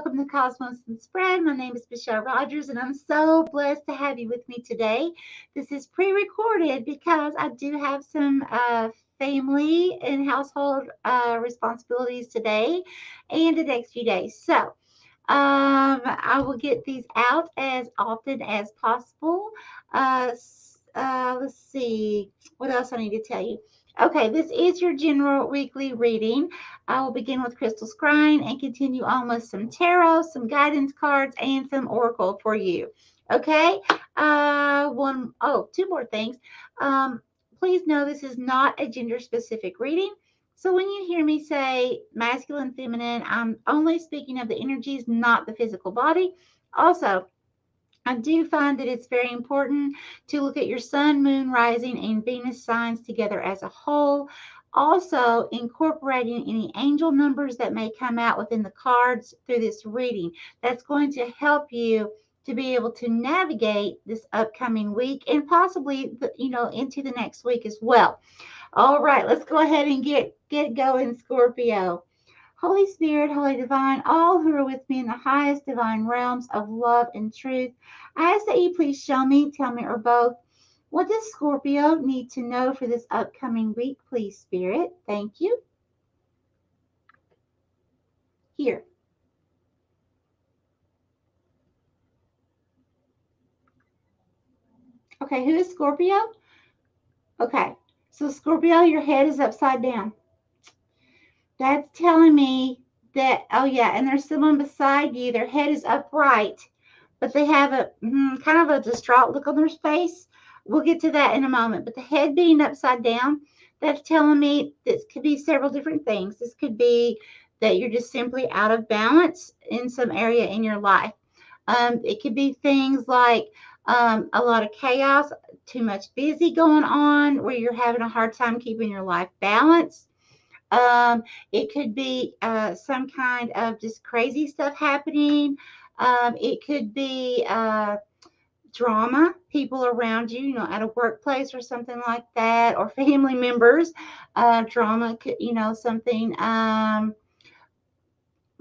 welcome to Cosmos and Spread. My name is Michelle Rogers, and I'm so blessed to have you with me today. This is pre-recorded because I do have some family and household responsibilities today and the next few days. So I will get these out as often as possible. Let's see what else I need to tell you. Okay, this is your general weekly reading. I will begin with crystal scrying and continue on with some tarot, some guidance cards, and some oracle for you. Okay, two more things. Please know this is not a gender specific reading. So when you hear me say masculine, feminine, I'm only speaking of the energies, not the physical body. Also, I do find that it's very important to look at your sun, moon, rising, and Venus signs together as a whole. Also, incorporating any angel numbers that may come out within the cards through this reading. That's going to help you to be able to navigate this upcoming week and possibly, into the next week as well. All right, let's go ahead and get going, Scorpio. Holy Spirit, Holy Divine, all who are with me in the highest divine realms of love and truth, I ask that you please show me, tell me, or both, what does Scorpio need to know for this upcoming week, please, Spirit? Thank you. Here. Okay, who is Scorpio? Okay, so Scorpio, your head is upside down. That's telling me that, oh yeah, and there's someone beside you. Their head is upright, but they have a kind of a distraught look on their face. We'll get to that in a moment. But the head being upside down, that's telling me this could be several different things. This could be that you're just simply out of balance in some area in your life. It could be things like a lot of chaos, too much busy going on, where you're having a hard time keeping your life balanced. It could be some kind of just crazy stuff happening. It could be drama, people around you, at a workplace or something like that, or family members. Drama could, something.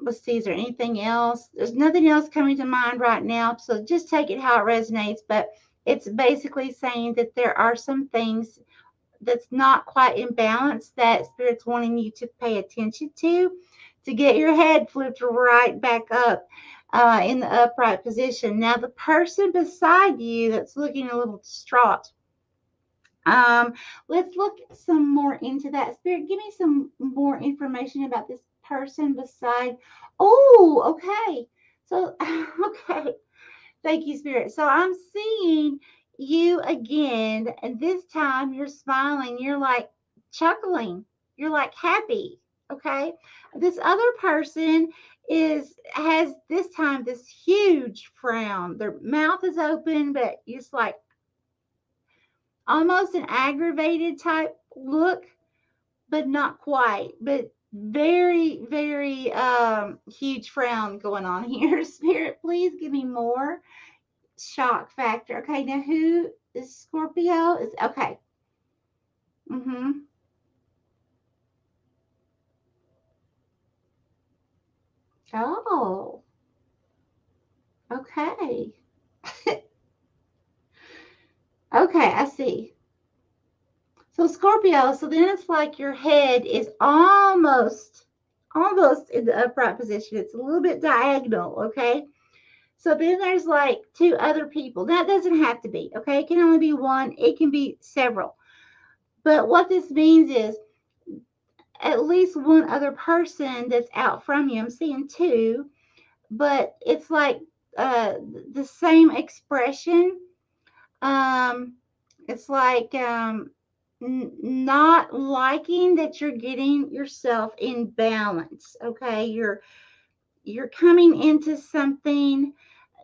Let's see, is there anything else? There's nothing else coming to mind right now, so just take it how it resonates. But it's basically saying that there are some things that's not quite in balance that Spirit's wanting you to pay attention to get your head flipped right back up in the upright position. Now, the person beside you that's looking a little distraught, let's look some more into that. Spirit, give me some more information about this person beside. Oh, okay. So, okay. Thank you, Spirit. So I'm seeing you again, and this time you're smiling. You're like chuckling. You're like happy. Okay. This other person has this time this huge frown. Their mouth is open, but it's like almost an aggravated type look, but not quite. But very, very huge frown going on here. Spirit, please give me more shock factor. Okay, now who is Scorpio? Is okay. Oh, okay. Okay, I see. So Scorpio, so then it's like your head is almost in the upright position. It's a little bit diagonal, okay? So then there's like two other people. That doesn't have to be, okay? It can only be one. It can be several. But what this means is at least one other person that's out from you. I'm seeing two, but it's like the same expression. It's like not liking that you're getting yourself in balance. Okay, you're coming into something.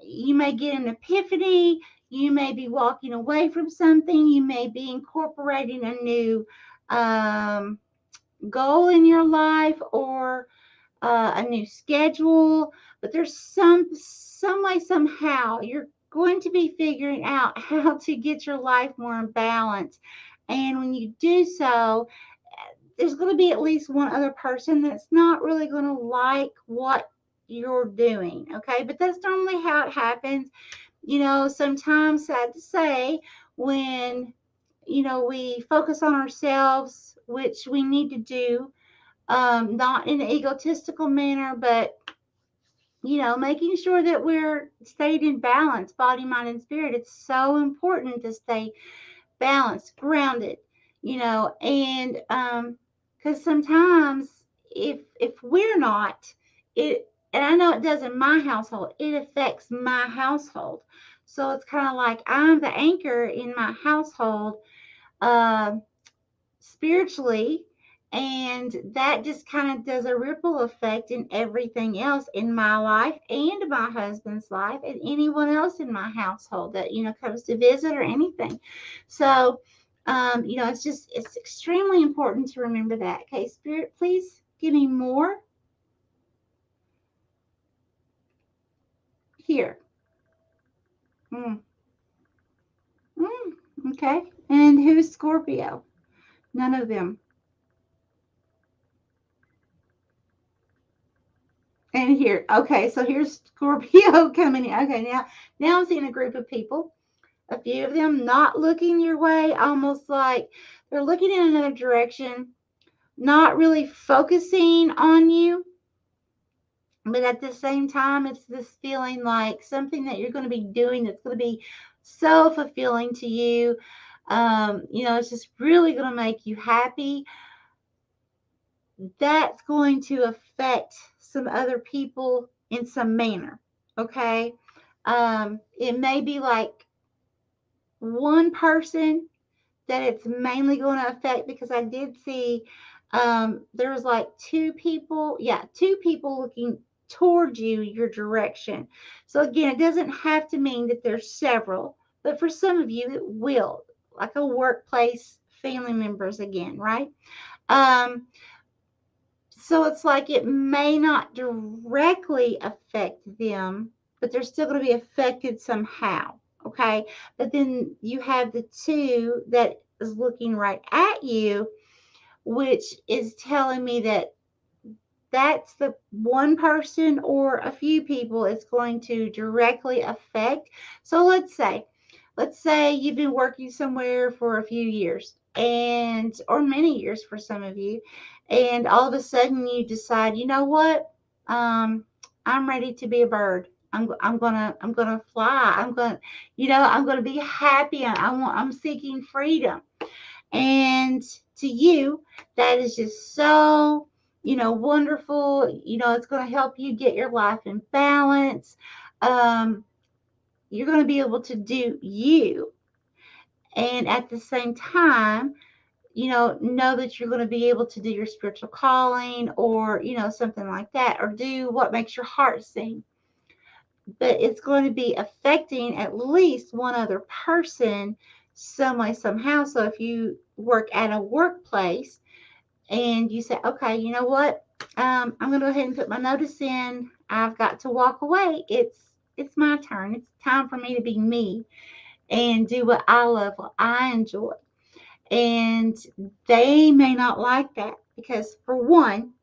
You may get an epiphany. You may be walking away from something. You may be incorporating a new goal in your life or a new schedule. But there's some way, somehow, you're going to be figuring out how to get your life more in balance. And when you do so, there's going to be at least one other person that's not really going to like what you're doing. Okay. But that's normally how it happens. You know, sometimes, sad to say, when, you know, we focus on ourselves, which we need to do, not in an egotistical manner, but, you know, making sure that we're stayed in balance, body, mind, and spirit. It's so important to stay balanced, grounded, you know, and because sometimes if we're not, it, and I know it does in my household, it affects my household. So it's kind of like I'm the anchor in my household, uh, spiritually, and that just kind of does a ripple effect in everything else in my life and my husband's life and anyone else in my household that, you know, comes to visit or anything. So, you know, it's extremely important to remember that. Okay, Spirit, please give me more here. Mm. Mm. Okay, and who's Scorpio? None of them. And here, okay, so here's Scorpio coming in. Okay, now I'm seeing a group of people, a few of them not looking your way, almost like they're looking in another direction, not really focusing on you, but at the same time, it's this feeling like something that you're going to be doing that's going to be so fulfilling to you. You know, it's just really going to make you happy. That's going to affect some other people in some manner. Okay. It may be like one person that it's mainly going to affect, because I did see there was like two people looking towards you, your direction. So again, it doesn't have to mean that there's several, but for some of you it will, like a workplace family members again, right? Um, so it's like it may not directly affect them, but they're still going to be affected somehow. Okay. But then you have the two that is looking right at you, which is telling me that that's the one person or a few people it's going to directly affect. So let's say you've been working somewhere for a few years, and or many years for some of you, and all of a sudden you decide, you know what, I'm ready to be a bird. I'm gonna fly. I'm gonna be happy. I'm seeking freedom. And to you, that is just so, wonderful. It's going to help you get your life in balance. Um, you're going to be able to do you. And at the same time, know that you're going to be able to do your spiritual calling, or, something like that, or do what makes your heart sing. But it's going to be affecting at least one other person some way, somehow. So if you work at a workplace and you say, okay, you know what? I'm going to go ahead and put my notice in. I've got to walk away. It's my turn. It's time for me to be me and do what I love, what I enjoy. And they may not like that because, for one,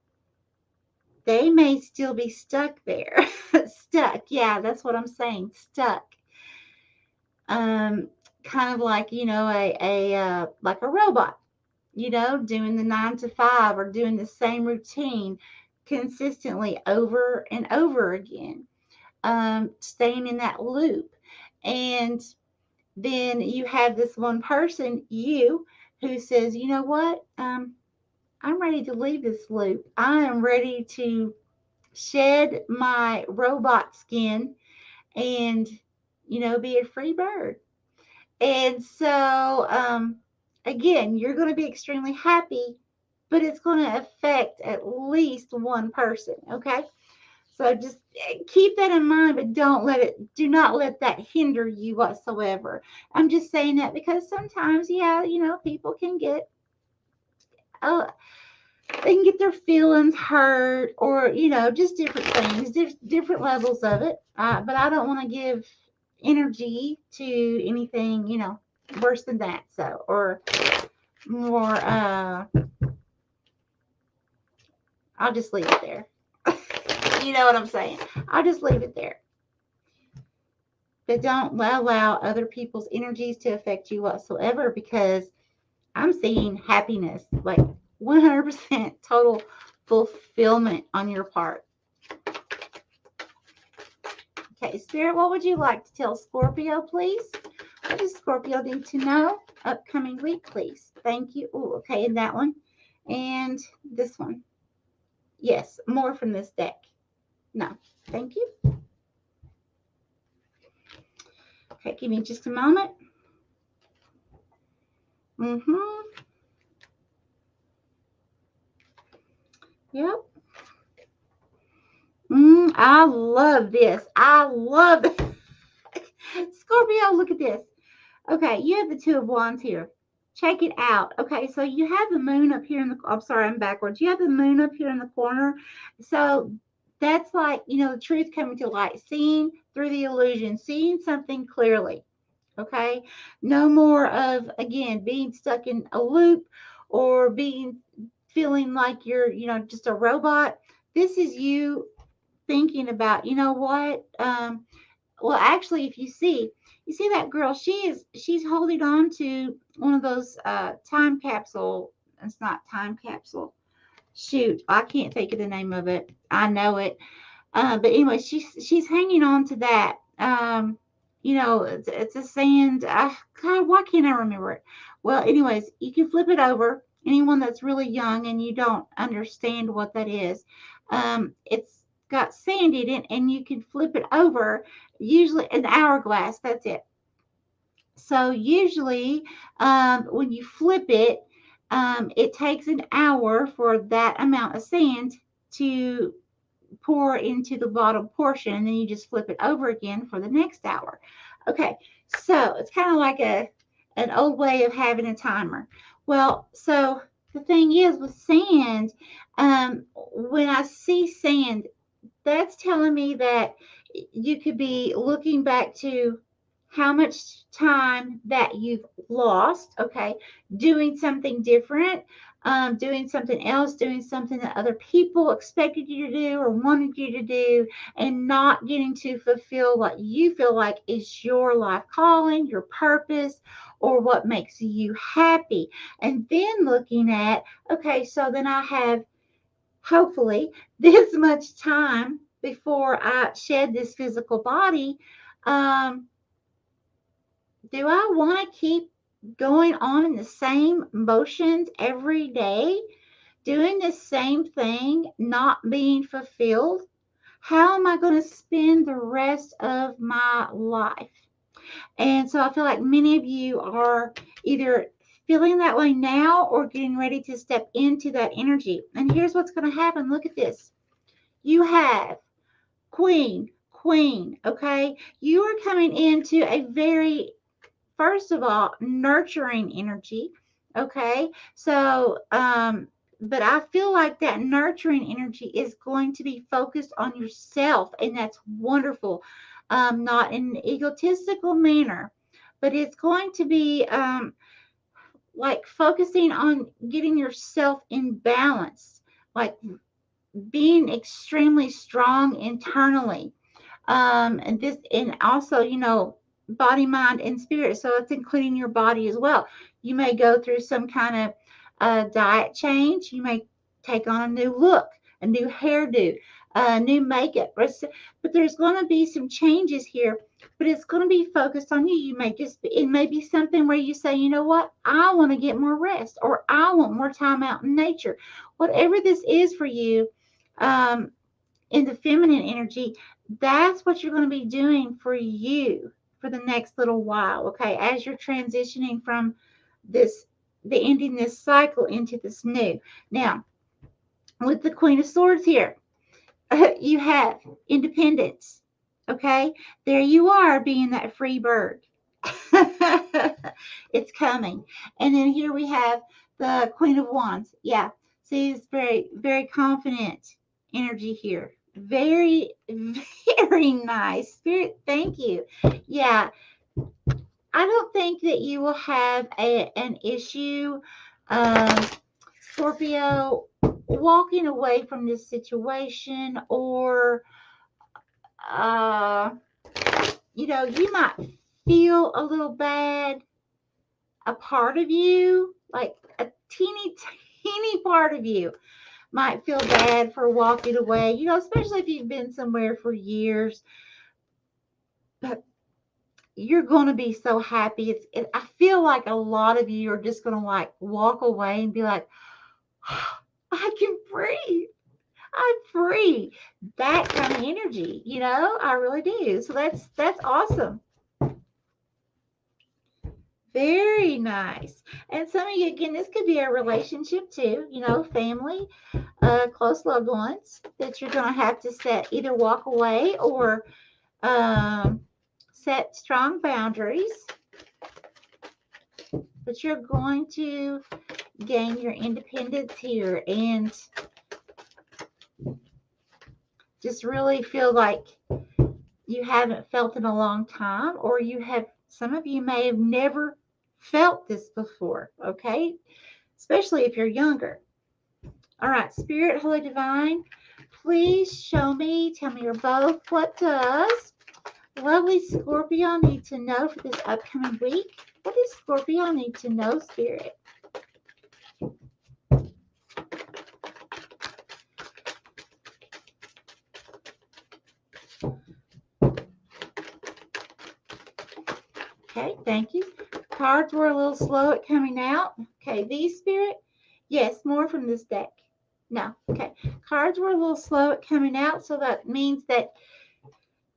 they may still be stuck there. Stuck. Yeah, that's what I'm saying. Stuck. Um, Kind of like, like a robot, doing the 9 to 5 or doing the same routine consistently over and over again, staying in that loop. And then you have this one person, you, who says, you know what? I'm ready to leave this loop. I am ready to shed my robot skin and, be a free bird. And so, again, you're going to be extremely happy, but it's going to affect at least one person. Okay. So just keep that in mind, but do not let that hinder you whatsoever. I'm just saying that because sometimes, yeah, people can get, uh, they can get their feelings hurt, or, just different things, different levels of it. But I don't want to give energy to anything, worse than that. So, or more, I'll just leave it there. You know what I'm saying? I'll just leave it there. But don't allow other people's energies to affect you whatsoever, because I'm seeing happiness, like 100% total fulfillment on your part. Okay, Spirit, what would you like to tell Scorpio, please? What does Scorpio need to know upcoming week, please? Thank you. Oh, okay, and that one. And this one. Yes, more from this deck. No, thank you. Okay, give me just a moment. Yep. I love this. I love it. Scorpio, look at this. Okay, you have the Two of Wands here. Check it out. Okay, so you have the moon up here in the, I'm sorry, I'm backwards. You have the moon up here in the corner. So that's like, you know, the truth coming to light, seeing through the illusion, seeing something clearly. Okay, no more of, again, being stuck in a loop or feeling like you're, you know, just a robot. This is you thinking about, you know what? Well, actually, if you see that girl, she's holding on to one of those time capsule. It's not time capsule. Shoot, I can't think of the name of it. I know it. But anyway, she's hanging on to that. You know, it's a sand. God, why can't I remember it? Well, anyways, you can flip it over. Anyone that's really young and you don't understand what that is, it's got sand in it, and you can flip it over. Usually an hourglass. That's it. So usually, when you flip it, it takes an hour for that amount of sand to pour into the bottom portion, and then you just flip it over again for the next hour. Okay, so it's kind of like an old way of having a timer. Well, so the thing is with sand, when I see sand, that's telling me that you could be looking back to how much time that you've lost, okay, doing something different, doing something else, doing something that other people expected you to do or wanted you to do, and not getting to fulfill what you feel like is your life calling, your purpose, or what makes you happy. And then looking at, okay, so then I have hopefully this much time before I shed this physical body. Do I want to keep going on in the same motions every day, doing the same thing, not being fulfilled? How am I going to spend the rest of my life? And so I feel like many of you are either feeling that way now or getting ready to step into that energy. And here's what's going to happen. Look at this. You have Queen, okay? You are coming into a very, first of all, nurturing energy, okay? So, but I feel like that nurturing energy is going to be focused on yourself, and that's wonderful. Not in an egotistical manner, but it's going to be like focusing on getting yourself in balance, like being extremely strong internally. And also, you know, body, mind, and spirit. So it's including your body as well. You may go through some kind of diet change. You may take on a new look, a new hairdo, new makeup. But there's going to be some changes here, but it's going to be focused on you. You may it may be something where you say, you know what, I want to get more rest, or I want more time out in nature. Whatever this is for you, in the feminine energy, that's what you're going to be doing for you for the next little while, okay, as you're transitioning from the ending this cycle into this new. Now, with the Queen of Swords here, you have independence, okay? There you are, being that free bird. It's coming. And then here we have the Queen of Wands. Yeah, see, it's very, very confident energy here. Very, very nice. Spirit, thank you. Yeah, I don't think that you will have an issue, Scorpio, walking away from this situation, or you might feel a little bad. A part of you, like a teeny part of you, might feel bad for walking away, especially if you've been somewhere for years. But you're going to be so happy. I feel like a lot of you are just going to like walk away and be like, I can breathe. I'm free. That kind of energy, I really do. So that's awesome. Very nice. And some of you, again, this could be a relationship too, family, close loved ones that you're going to have to either walk away or set strong boundaries. But you're going to gain your independence here and just really feel like you haven't felt in a long time, or some of you may have never felt this before, okay? Especially if you're younger. All right, Spirit, Holy Divine, please show me, tell me, or both, what does lovely Scorpio need to know for this upcoming week? What does Scorpio need to know, Spirit? Okay, thank you. Cards were a little slow at coming out. Okay, these, Spirit? Yes, more from this deck. No, okay. Cards were a little slow at coming out, so that means that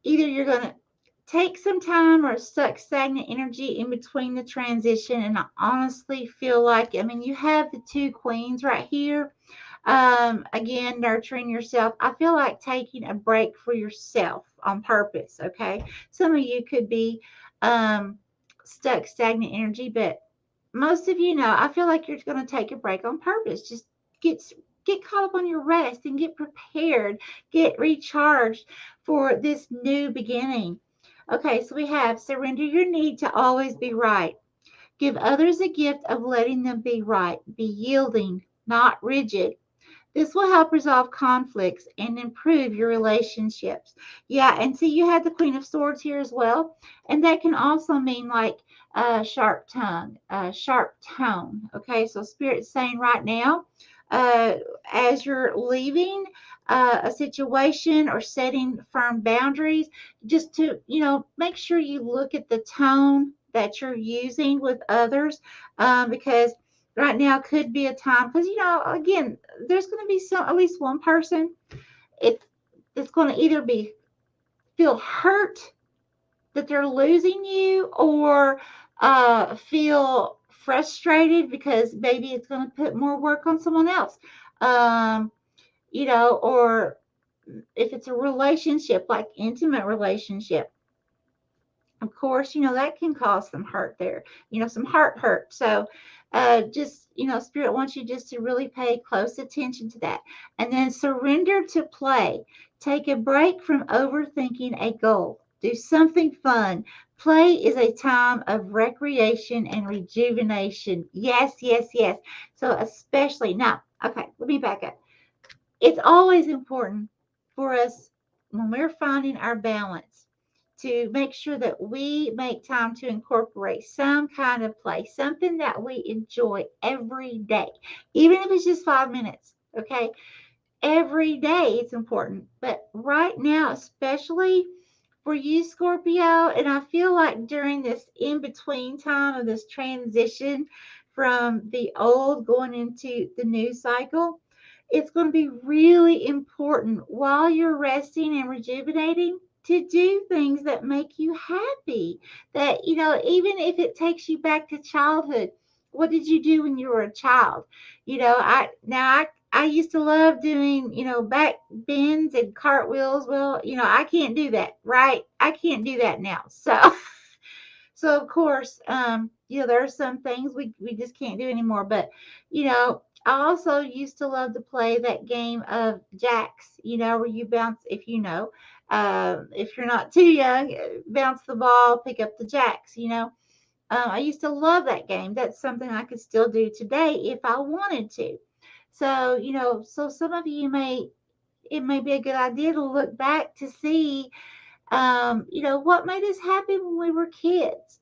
either you're going to take some time or stuck stagnant energy in between the transition. And I honestly feel like, you have the two queens right here. Again, nurturing yourself. I feel like taking a break for yourself on purpose, okay? Some of you could be stuck stagnant energy, but most of you know, I feel like you're going to take a break on purpose. Just get caught up on your rest and get prepared, get recharged for this new beginning. Okay, so we have surrender your need to always be right. Give others a gift of letting them be right. Be yielding, not rigid. This will help resolve conflicts and improve your relationships. Yeah, and see, you had the Queen of Swords here as well. And that can also mean like sharp tongue, sharp tone. Okay, so Spirit's saying right now, as you're leaving a situation or setting firm boundaries, just to, make sure you look at the tone that you're using with others, because right now could be a time, because again, there's going to be at least one person it's going to either feel hurt that they're losing you, or feel frustrated because maybe it's going to put more work on someone else, or if it's a relationship, like intimate relationship, of course, that can cause some hurt there, some heart hurt. So just, Spirit wants you just to really pay close attention to that. And then surrender to play. Take a break from overthinking a goal. Do something fun. Play is a time of recreation and rejuvenation. Yes, yes, yes. So especially now, okay, let me back up. It's always important for us when we're finding our balance to make sure that we make time to incorporate some kind of play, something that we enjoy every day, even if it's just 5 minutes, okay? Every day it's important. But right now, especially for you, Scorpio, and I feel like during this in-between time of this transition from the old going into the new cycle, it's going to be really important while you're resting and rejuvenating to do things that make you happy. That, even if it takes you back to childhood, what did you do when you were a child? I used to love doing, back bends and cartwheels. Well, I can't do that, right? I can't do that now. So, so of course, there are some things we just can't do anymore. But, I also used to love to play that game of jacks, where you bounce, if you're not too young, bounce the ball, pick up the jacks, I used to love that game. That's something I could still do today if I wanted to. So, so some of you it may be a good idea to look back to see, what made us happy when we were kids.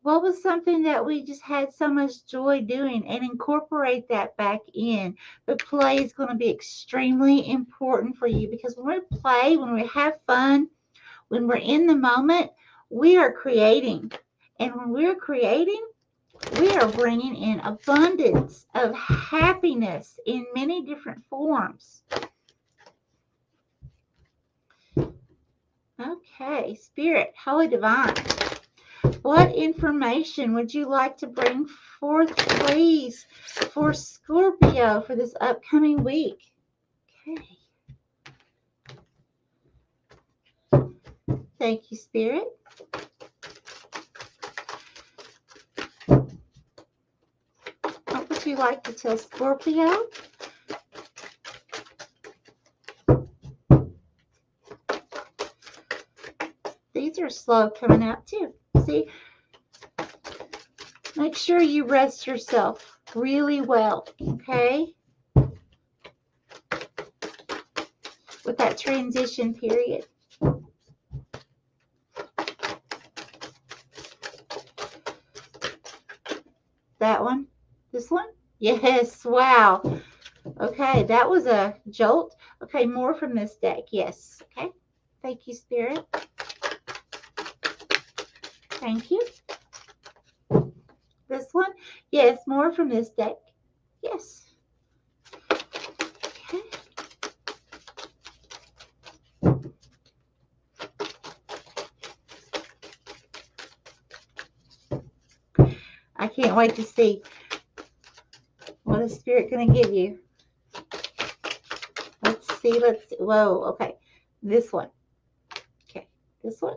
What was something that we just had so much joy doing, and incorporate that back in. But play is going to be extremely important for you, because when we play, when we have fun, when we're in the moment, we are creating. And when we're creating, we are bringing in abundance of happiness in many different forms. Okay, Spirit, Holy Divine, what information would you like to bring forth, please, for Scorpio for this upcoming week? Okay. Thank you, Spirit. What would you like to tell Scorpio? These are slow coming out too. See? Make sure you rest yourself really well, okay? With that transition period. That one? This one? Yes, wow. Okay, that was a jolt. Okay, more from this deck. Yes, okay. Thank you, Spirit. Thank you. This one? Yes, more from this deck. Yes. Okay. I can't wait to see what is Spirit going to give you. Let's see. Whoa, okay. This one. Okay, this one?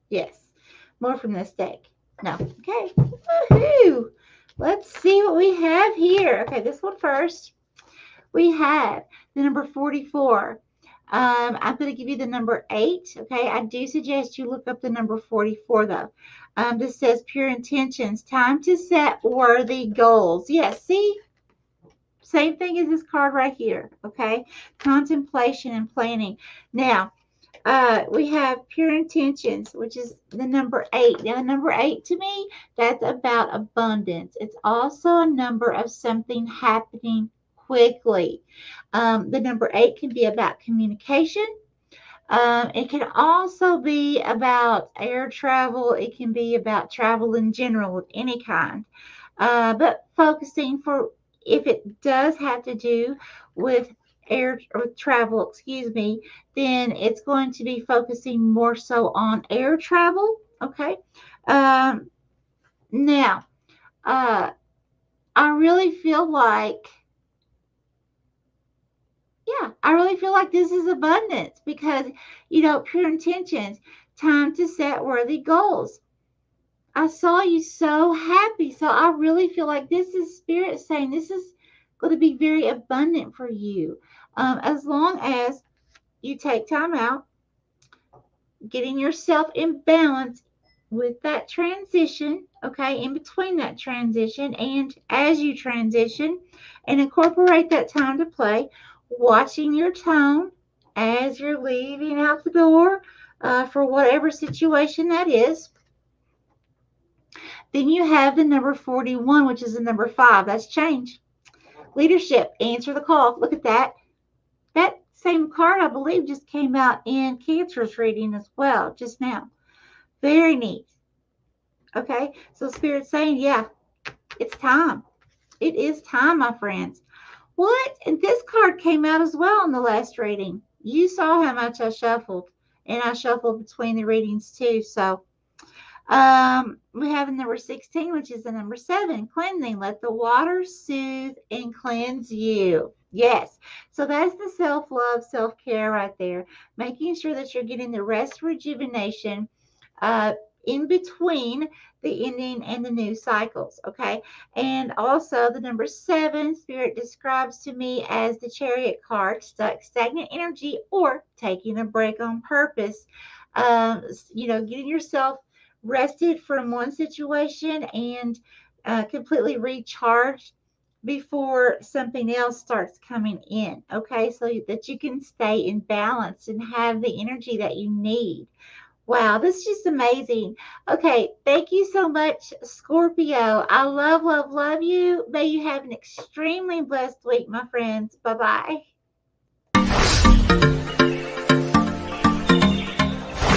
Yes. More from this deck. No. Okay. Woohoo! Let's see what we have here. Okay, this one first. We have the number 44. I'm going to give you the number 8. Okay, I do suggest you look up the number 44 though. This says pure intentions. Time to set worthy goals. Yes, see? Same thing as this card right here. Okay, contemplation and planning. Now, we have pure intentions, which is the number 8. Now, the number 8 to me, that's about abundance. It's also a number of something happening quickly. The number 8 can be about communication. It can also be about air travel. It can be about travel in general of any kind. But focusing for, if it does have to do with air or travel, excuse me, then it's going to be focusing more so on air travel. Okay. Now, I really feel like, I really feel like this is abundance because, pure intentions, time to set worthy goals. I saw you so happy. So I really feel like this is Spirit saying this is going to be very abundant for you. As long as you take time out, getting yourself in balance with that transition, okay, in between that transition and as you transition, and incorporate that time to play, watching your tone as you're leaving out the door for whatever situation that is. Then you have the number 41, which is the number 5. That's change. Leadership. Answer the call. Look at that. That same card, I believe, just came out in Cancer's reading as well, just now. Very neat. Okay, so Spirit's saying, yeah, it's time. It is time, my friends. What? And this card came out as well in the last reading. You saw how much I shuffled, and I shuffled between the readings too. So we have number 16, which is the number 7, cleansing. Let the water soothe and cleanse you. Yes. So that's the self-love, self-care right there. Making sure that you're getting the rest, rejuvenation in between the ending and the new cycles. Okay. And also the number 7, Spirit describes to me as the Chariot card, stuck, stagnant energy, or taking a break on purpose. Getting yourself rested from one situation and completely recharged before something else starts coming in, okay? So that you can stay in balance and have the energy that you need. Wow, this is just amazing. Okay, thank you so much, Scorpio. I love, love, love you. May you have an extremely blessed week, my friends. Bye-bye.